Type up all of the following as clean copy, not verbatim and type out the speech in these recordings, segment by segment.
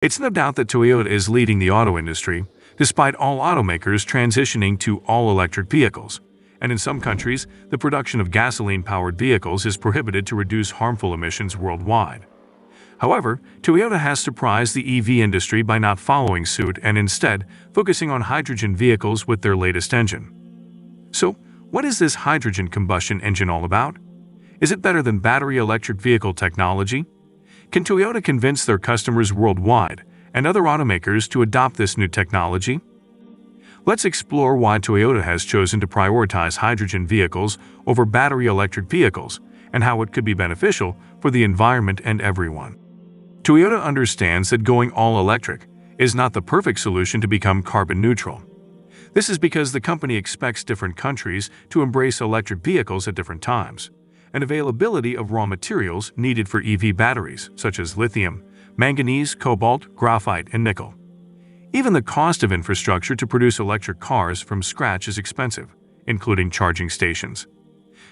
It's no doubt that Toyota is leading the auto industry, despite all automakers transitioning to all-electric vehicles. And in some countries, the production of gasoline-powered vehicles is prohibited to reduce harmful emissions worldwide. However, Toyota has surprised the EV industry by not following suit and instead focusing on hydrogen vehicles with their latest engine. So, what is this hydrogen combustion engine all about? Is it better than battery electric vehicle technology? Can Toyota convince their customers worldwide and other automakers to adopt this new technology? Let's explore why Toyota has chosen to prioritize hydrogen vehicles over battery electric vehicles and how it could be beneficial for the environment and everyone. Toyota understands that going all-electric is not the perfect solution to become carbon neutral. This is because the company expects different countries to embrace electric vehicles at different times, and availability of raw materials needed for EV batteries, such as lithium, manganese, cobalt, graphite, and nickel. Even the cost of infrastructure to produce electric cars from scratch is expensive, including charging stations.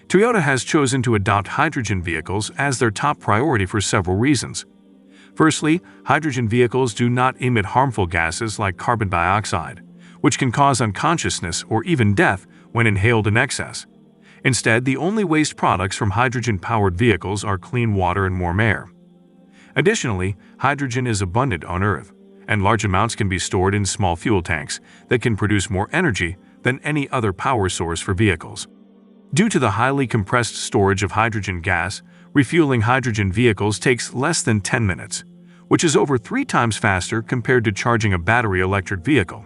Toyota has chosen to adopt hydrogen vehicles as their top priority for several reasons. Firstly, hydrogen vehicles do not emit harmful gases like carbon dioxide, which can cause unconsciousness or even death when inhaled in excess. Instead, the only waste products from hydrogen-powered vehicles are clean water and warm air. Additionally, hydrogen is abundant on Earth, and large amounts can be stored in small fuel tanks that can produce more energy than any other power source for vehicles. Due to the highly compressed storage of hydrogen gas, refueling hydrogen vehicles takes less than 10 minutes, which is over 3 times faster compared to charging a battery electric vehicle.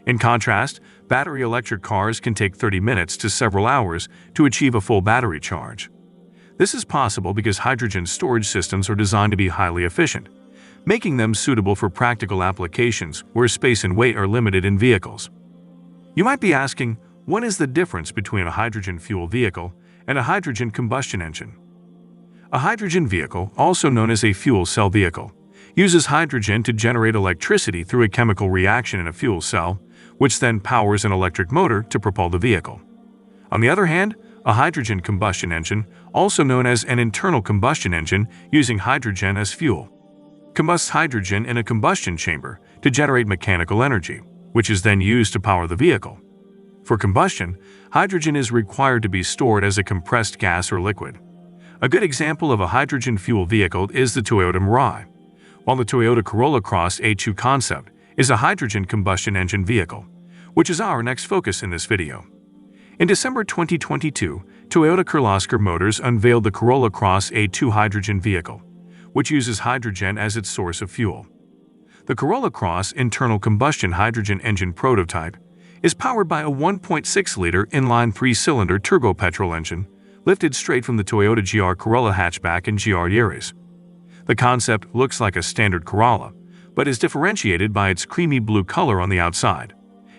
In contrast, battery electric cars can take 30 minutes to several hours to achieve a full battery charge. This is possible because hydrogen storage systems are designed to be highly efficient, making them suitable for practical applications where space and weight are limited in vehicles. You might be asking, what is the difference between a hydrogen fuel vehicle and a hydrogen combustion engine? A hydrogen vehicle, also known as a fuel cell vehicle, uses hydrogen to generate electricity through a chemical reaction in a fuel cell, which then powers an electric motor to propel the vehicle. On the other hand, a hydrogen combustion engine, also known as an internal combustion engine using hydrogen as fuel, combusts hydrogen in a combustion chamber to generate mechanical energy, which is then used to power the vehicle. For combustion, hydrogen is required to be stored as a compressed gas or liquid. A good example of a hydrogen fuel vehicle is the Toyota Mirai, while the Toyota Corolla Cross A2 concept is a hydrogen combustion engine vehicle, which is our next focus in this video. In December 2022, Toyota Kirlosker Motors unveiled the Corolla Cross A2 hydrogen vehicle, which uses hydrogen as its source of fuel. The Corolla Cross internal combustion hydrogen engine prototype is powered by a 1.6-liter inline 3-cylinder turbo petrol engine lifted straight from the Toyota GR Corolla hatchback and GR Yaris. The concept looks like a standard Corolla, but is differentiated by its creamy blue color on the outside.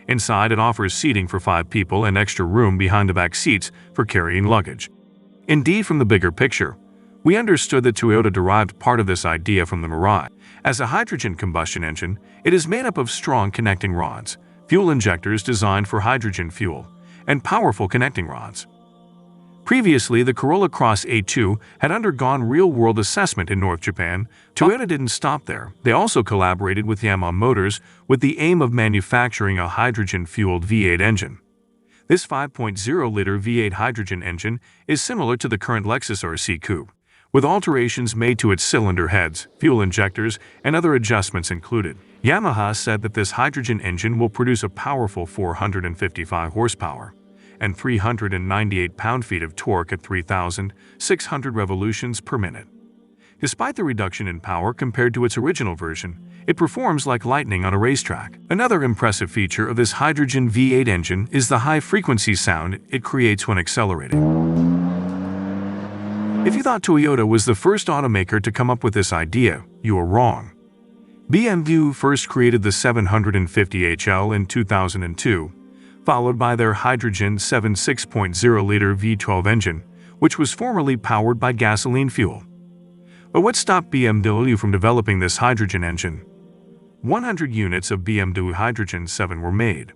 Inside, it offers seating for 5 people and extra room behind the back seats for carrying luggage. Indeed, from the bigger picture, we understood that Toyota derived part of this idea from the Mirai. As a hydrogen combustion engine, it is made up of strong connecting rods, fuel injectors designed for hydrogen fuel, and powerful connecting rods. Previously, the Corolla Cross A2 had undergone real-world assessment in North Japan. Toyota didn't stop there. They also collaborated with Yamaha Motors with the aim of manufacturing a hydrogen-fueled V8 engine. This 5.0-liter V8 hydrogen engine is similar to the current Lexus RC Coupe, with alterations made to its cylinder heads, fuel injectors, and other adjustments included. Yamaha said that this hydrogen engine will produce a powerful 455 horsepower and 398 pound-feet of torque at 3,600 revolutions per minute. Despite the reduction in power compared to its original version, it performs like lightning on a racetrack. Another impressive feature of this hydrogen V8 engine is the high-frequency sound it creates when accelerating. If you thought Toyota was the first automaker to come up with this idea, you are wrong. BMW first created the 750HL in 2002, followed by their hydrogen 6.0-liter V12 engine, which was formerly powered by gasoline fuel. But what stopped BMW from developing this hydrogen engine? 100 units of BMW Hydrogen 7 were made.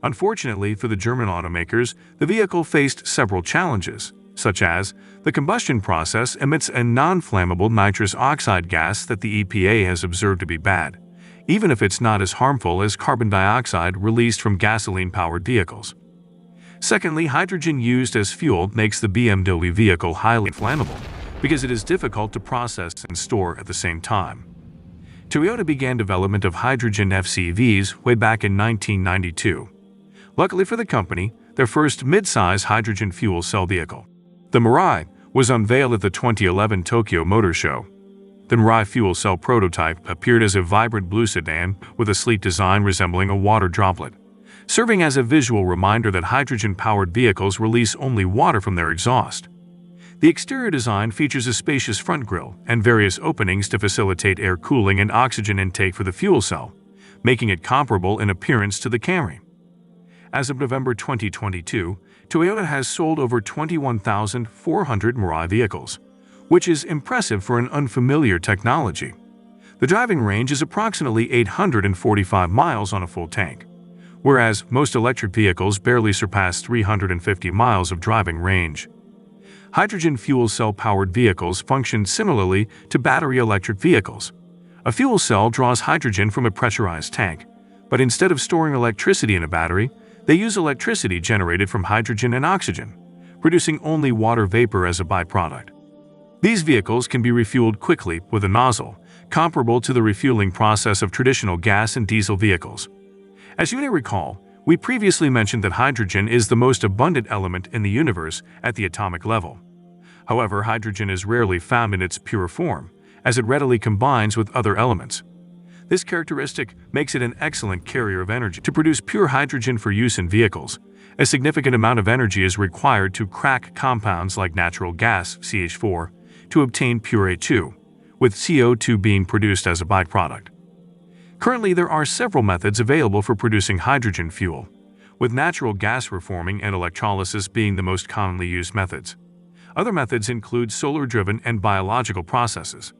Unfortunately for the German automakers, the vehicle faced several challenges, such as The combustion process emits a non-flammable nitrous oxide gas that the EPA has observed to be bad, even if it's not as harmful as carbon dioxide released from gasoline-powered vehicles. Secondly, hydrogen used as fuel makes the BMW vehicle highly flammable because it is difficult to process and store at the same time. Toyota began development of hydrogen FCVs way back in 1992. Luckily for the company, their first mid-size hydrogen fuel cell vehicle, the Mirai, was unveiled at the 2011 Tokyo Motor Show. The Mirai fuel cell prototype appeared as a vibrant blue sedan with a sleek design resembling a water droplet, serving as a visual reminder that hydrogen-powered vehicles release only water from their exhaust. The exterior design features a spacious front grille and various openings to facilitate air cooling and oxygen intake for the fuel cell, making it comparable in appearance to the Camry. As of November 2022, Toyota has sold over 21,400 Mirai vehicles, which is impressive for an unfamiliar technology. The driving range is approximately 845 miles on a full tank, whereas most electric vehicles barely surpass 350 miles of driving range. Hydrogen fuel cell-powered vehicles function similarly to battery electric vehicles. A fuel cell draws hydrogen from a pressurized tank, but instead of storing electricity in a battery, they use electricity generated from hydrogen and oxygen, producing only water vapor as a byproduct. These vehicles can be refueled quickly with a nozzle, comparable to the refueling process of traditional gas and diesel vehicles. As you may recall, we previously mentioned that hydrogen is the most abundant element in the universe at the atomic level. However, hydrogen is rarely found in its pure form, as it readily combines with other elements. This characteristic makes it an excellent carrier of energy. To produce pure hydrogen for use in vehicles, a significant amount of energy is required to crack compounds like natural gas, CH4, to obtain pure H2, with CO2 being produced as a byproduct. Currently, there are several methods available for producing hydrogen fuel, with natural gas reforming and electrolysis being the most commonly used methods. Other methods include solar-driven and biological processes.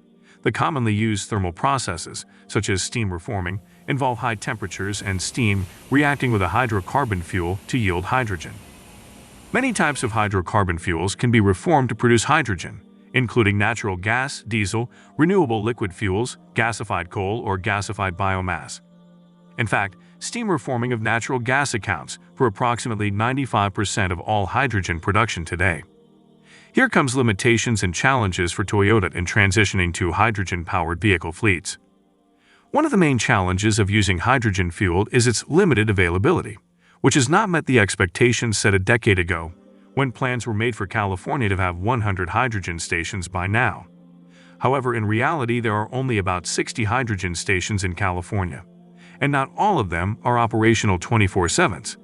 The commonly used thermal processes, such as steam reforming, involve high temperatures and steam reacting with a hydrocarbon fuel to yield hydrogen. Many types of hydrocarbon fuels can be reformed to produce hydrogen, including natural gas, diesel, renewable liquid fuels, gasified coal, or gasified biomass. In fact, steam reforming of natural gas accounts for approximately 95% of all hydrogen production today. Here comes limitations and challenges for Toyota in transitioning to hydrogen-powered vehicle fleets. One of the main challenges of using hydrogen fuel is its limited availability, which has not met the expectations set a decade ago, when plans were made for California to have 100 hydrogen stations by now. However, in reality, there are only about 60 hydrogen stations in California, and not all of them are operational 24/7,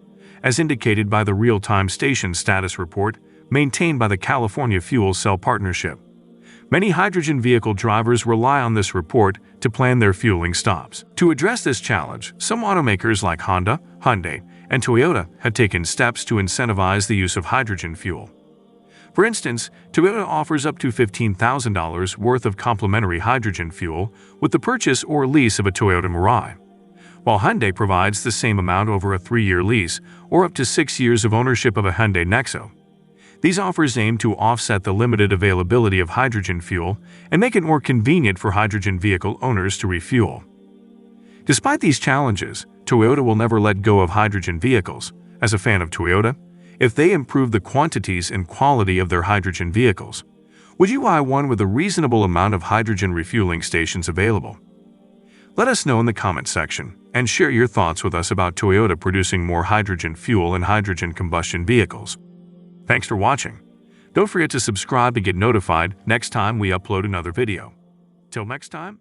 as indicated by the real-time station status report maintained by the California Fuel Cell Partnership. Many hydrogen vehicle drivers rely on this report to plan their fueling stops. To address this challenge, some automakers like Honda, Hyundai, and Toyota have taken steps to incentivize the use of hydrogen fuel. For instance, Toyota offers up to $15,000 worth of complimentary hydrogen fuel with the purchase or lease of a Toyota Mirai, while Hyundai provides the same amount over a 3-year lease or up to 6 years of ownership of a Hyundai Nexo. These offers aim to offset the limited availability of hydrogen fuel and make it more convenient for hydrogen vehicle owners to refuel. Despite these challenges, Toyota will never let go of hydrogen vehicles. As a fan of Toyota, if they improve the quantities and quality of their hydrogen vehicles, would you buy one with a reasonable amount of hydrogen refueling stations available? Let us know in the comments section and share your thoughts with us about Toyota producing more hydrogen fuel and hydrogen combustion vehicles. Thanks for watching. Don't forget to subscribe to get notified next time we upload another video. Till next time.